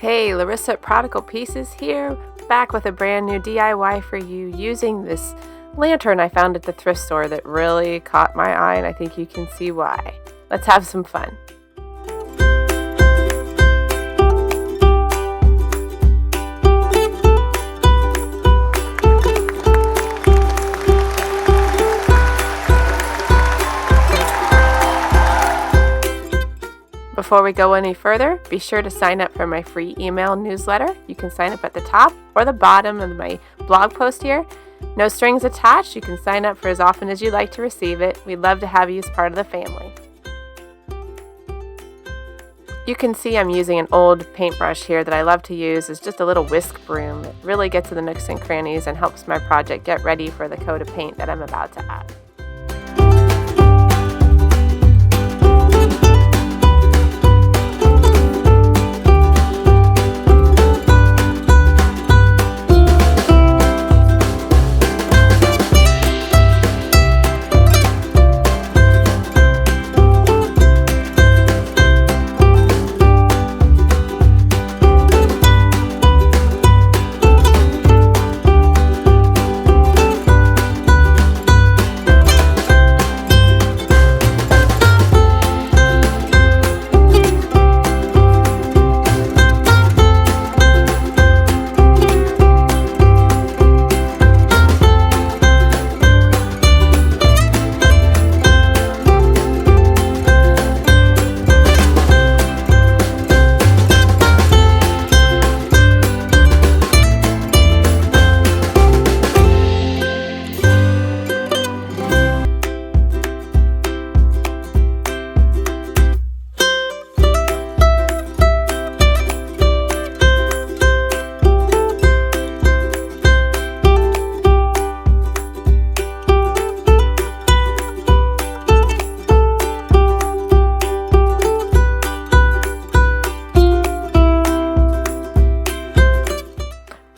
Hey, Larissa at Prodigal Pieces here, back with a brand new DIY for you using this lantern I found at the thrift store that really caught my eye, and I think you can see why. Let's have some fun. Before we go any further, be sure to sign up for my free email newsletter. You can sign up at the top or the bottom of my blog post here. No strings attached. You can sign up for as often as you like to receive it. We'd love to have you as part of the family. You can see I'm using an old paintbrush here that I love to use as just a little whisk broom. It really gets to the nooks and crannies and helps my project get ready for the coat of paint that I'm about to add.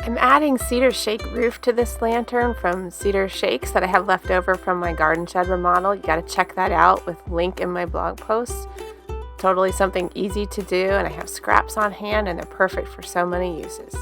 I'm adding cedar shake roof to this lantern from cedar shakes that I have left over from my garden shed remodel. You got to check that out with link in my blog post. Totally something easy to do, and I have scraps on hand and they're perfect for so many uses.